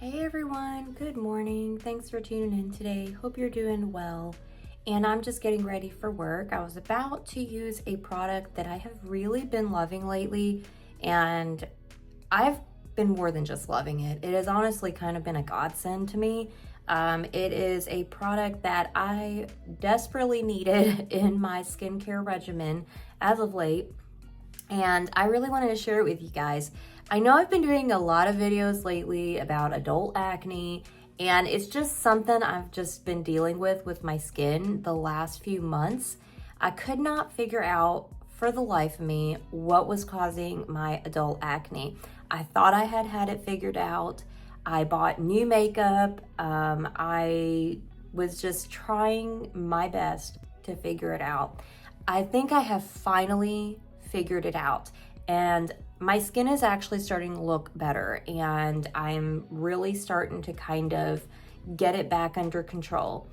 Hey everyone, good morning. Thanks for tuning in today. Hope you're doing well. And I'm just getting ready for work. I was about to use a product that I have really been loving lately, and I've been more than just loving it. It has honestly kind of been a godsend to me. It is a product that I desperately needed in my skincare regimen as of late, and I really wanted to share it with you guys. I know I've been doing a lot of videos lately about adult acne, and it's just something I've just been dealing with my skin the last few months. I could not figure out for the life of me what was causing my adult acne. I thought I had it figured out. I bought new makeup. I was just trying my best to figure it out. I think I have finally figured it out, and my skin is actually starting to look better, and I'm really starting to kind of get it back under control.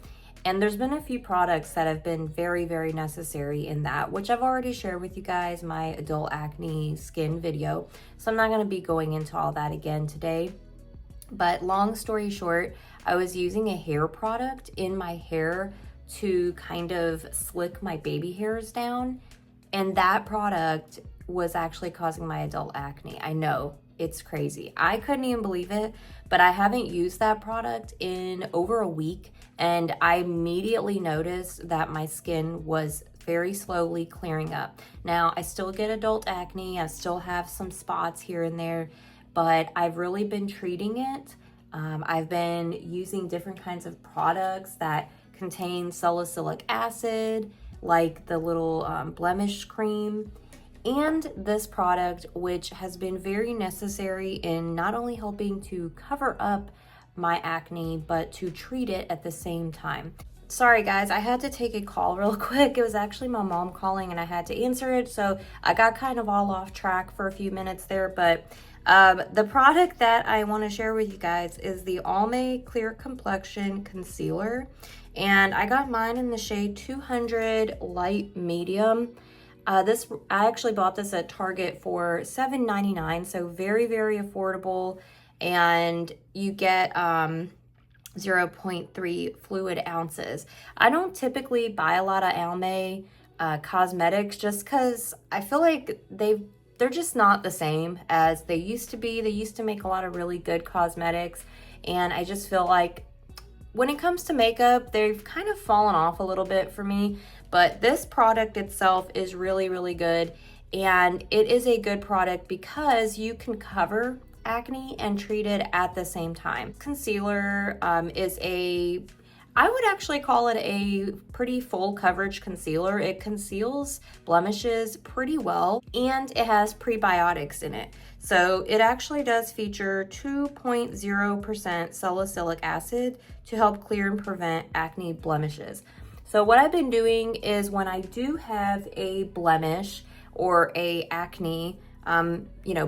And there's been a few products that have been very, very necessary in that, which I've already shared with you guys my adult acne skin video. So I'm not going to be going into all that again today. But long story short, I was using a hair product in my hair to kind of slick my baby hairs down. And that product was actually causing my adult acne. I know, it's crazy. I couldn't even believe it, but I haven't used that product in over a week, and I immediately noticed that my skin was very slowly clearing up. Now, I still get adult acne. I still have some spots here and there, but I've really been treating it. I've been using different kinds of products that contain salicylic acid, like the little blemish cream, and this product, which has been very necessary in not only helping to cover up my acne, but to treat it at the same time. Sorry guys, I had to take a call real quick. It was actually my mom calling and I had to answer it, so I got kind of all off track for a few minutes there. But the product that I want to share with you guys is the Almay Clear Complexion Concealer, and I got mine in the shade 200 Light Medium. I actually bought this at Target for $7.99, so very, very affordable, and you get 0.3 fluid ounces. I don't typically buy a lot of Almay cosmetics just because I feel like they're just not the same as they used to be. They used to make a lot of really good cosmetics, and I just feel like when it comes to makeup, they've kind of fallen off a little bit for me. But this product itself is really, really good, and it is a good product because you can cover acne and treat it at the same time. Concealer I would actually call it a pretty full coverage concealer. It conceals blemishes pretty well, and it has prebiotics in it. So it actually does feature 2.0% salicylic acid to help clear and prevent acne blemishes. So what I've been doing is when I do have a blemish or a acne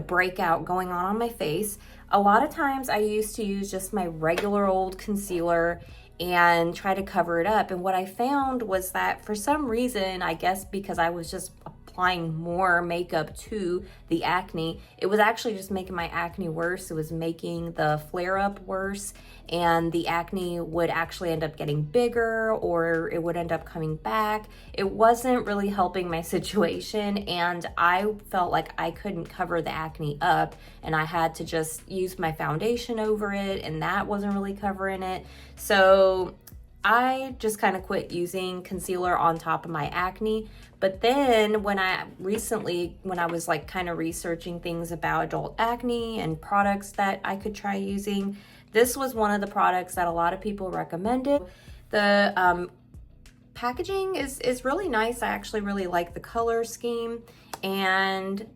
breakout going on my face, a lot of times I used to use just my regular old concealer and try to cover it up. And what I found was that for some reason, I guess because I was just applying more makeup to the acne, it was actually just making my acne worse. It was making the flare up worse, and the acne would actually end up getting bigger, or it would end up coming back. It wasn't really helping my situation, and I felt like I couldn't cover the acne up, and I had to just use my foundation over it, and that wasn't really covering it. So I just kind of quit using concealer on top of my acne. But then when I was like kind of researching things about adult acne and products that I could try using, this was one of the products that a lot of people recommended. The packaging is really nice. I actually really like the color scheme, and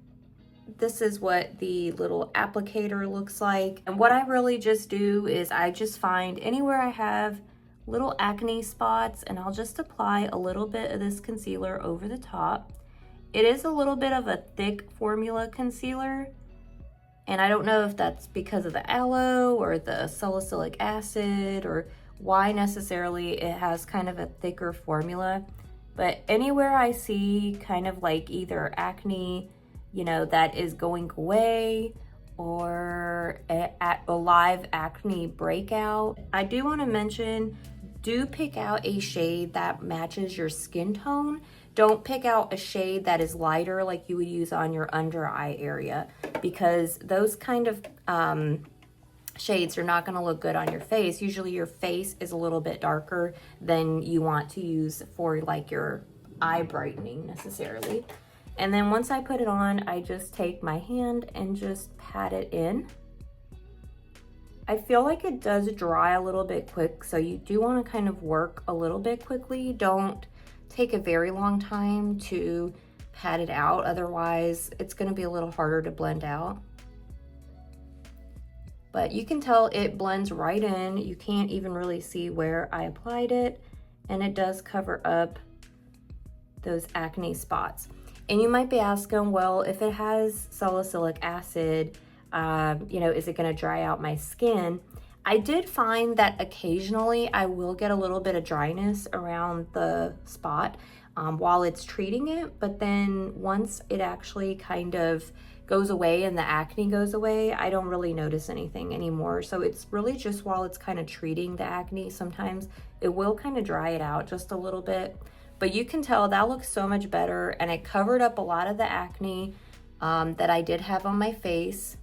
this is what the little applicator looks like. And what I really just do is I just find anywhere I have little acne spots, and I'll just apply a little bit of this concealer over the top. It is a little bit of a thick formula concealer, and I don't know if that's because of the aloe or the salicylic acid or why necessarily it has kind of a thicker formula. But anywhere I see kind of like either acne, that is going away, or a live acne breakout. I do want to mention, do pick out a shade that matches your skin tone. Don't pick out a shade that is lighter like you would use on your under eye area, because those kind of shades are not going to look good on your face. Usually your face is a little bit darker than you want to use for like your eye brightening necessarily. And then once I put it on, I just take my hand and just pat it in. I feel like it does dry a little bit quick, so you do want to kind of work a little bit quickly. Don't take a very long time to pat it out, otherwise it's going to be a little harder to blend out. But you can tell it blends right in. You can't even really see where I applied it, and it does cover up those acne spots. And you might be asking, well, if it has salicylic acid, you know, is it going to dry out my skin? I did find that occasionally I will get a little bit of dryness around the spot while it's treating it, but then once it actually kind of goes away and the acne goes away, I don't really notice anything anymore. So it's really just while it's kind of treating the acne, sometimes it will kind of dry it out just a little bit. But you can tell that looks so much better, and it covered up a lot of the acne that I did have on my face.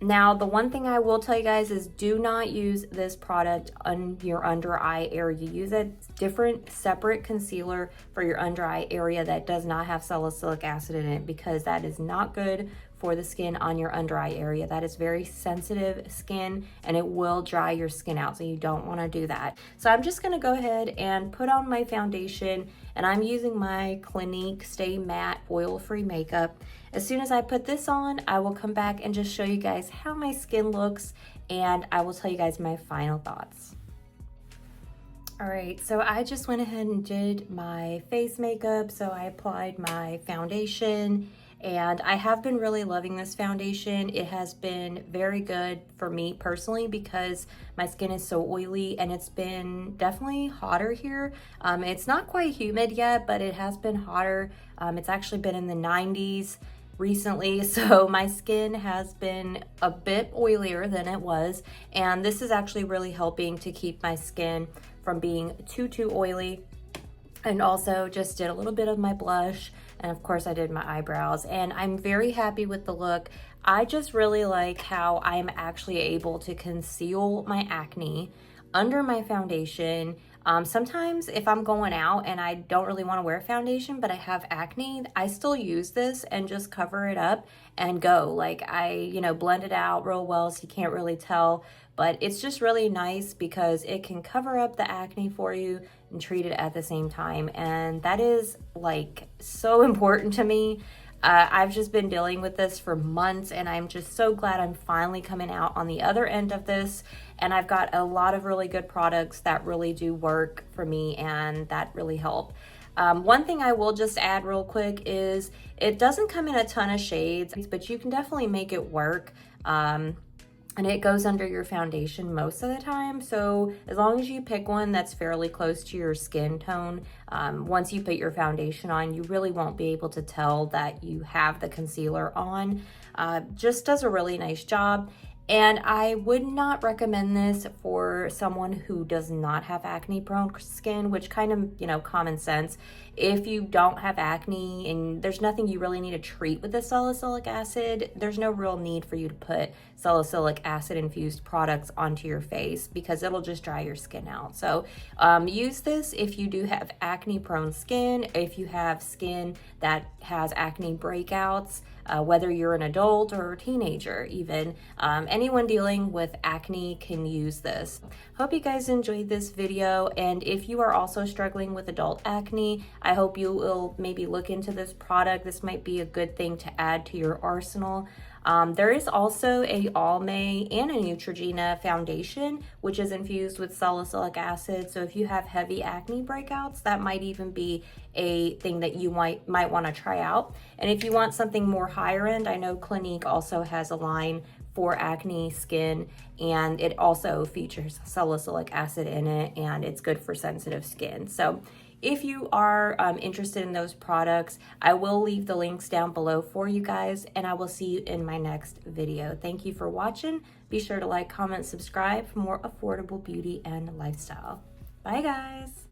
Now, the one thing I will tell you guys is do not use this product on your under eye area. Use a different separate concealer for your under eye area that does not have salicylic acid in it, because that is not good for the skin on your under eye area. That is very sensitive skin and it will dry your skin out, so you don't want to do that. So I'm just going to go ahead and put on my foundation, and I'm using my Clinique Stay Matte Oil-Free Makeup. As soon as I put this on, I will come back and just show you guys how my skin looks, and I will tell you guys my final thoughts. All right, so I just went ahead and did my face makeup. So I applied my foundation, and I have been really loving this foundation. It has been very good for me personally because my skin is so oily, and it's been definitely hotter here. It's not quite humid yet, but it has been hotter. It's actually been in the 90s recently, so my skin has been a bit oilier than it was, and this is actually really helping to keep my skin from being too oily. And also just did a little bit of my blush, and of course I did my eyebrows, and I'm very happy with the look. I just really like how I'm actually able to conceal my acne under my foundation. Sometimes if I'm going out and I don't really want to wear foundation, but I have acne, I still use this and just cover it up and go. Like I, blend it out real well so you can't really tell, but it's just really nice because it can cover up the acne for you and treat it at the same time. And that is like so important to me. I've just been dealing with this for months, and I'm just so glad I'm finally coming out on the other end of this. And I've got a lot of really good products that really do work for me and that really help. One thing I will just add real quick is it doesn't come in a ton of shades, but you can definitely make it work. And it goes under your foundation most of the time. So as long as you pick one that's fairly close to your skin tone, once you put your foundation on, you really won't be able to tell that you have the concealer on. Just does a really nice job. And I would not recommend this for someone who does not have acne prone skin, which kind of, common sense. If you don't have acne and there's nothing you really need to treat with the salicylic acid, there's no real need for you to put salicylic acid infused products onto your face because it'll just dry your skin out. So use this if you do have acne prone skin, if you have skin that has acne breakouts, whether you're an adult or a teenager even. Anyone dealing with acne can use this. Hope you guys enjoyed this video, and if you are also struggling with adult acne, I hope you will maybe look into this product. This might be a good thing to add to your arsenal. There is also a Almay and a Neutrogena foundation, which is infused with salicylic acid. So if you have heavy acne breakouts, that might even be a thing that you might want to try out. And if you want something more higher end, I know Clinique also has a line for acne skin, and it also features salicylic acid in it, and it's good for sensitive skin. So if you are interested in those products, I will leave the links down below for you guys, and I will see you in my next video. Thank you for watching. Be sure to like, comment, subscribe for more affordable beauty and lifestyle. Bye guys.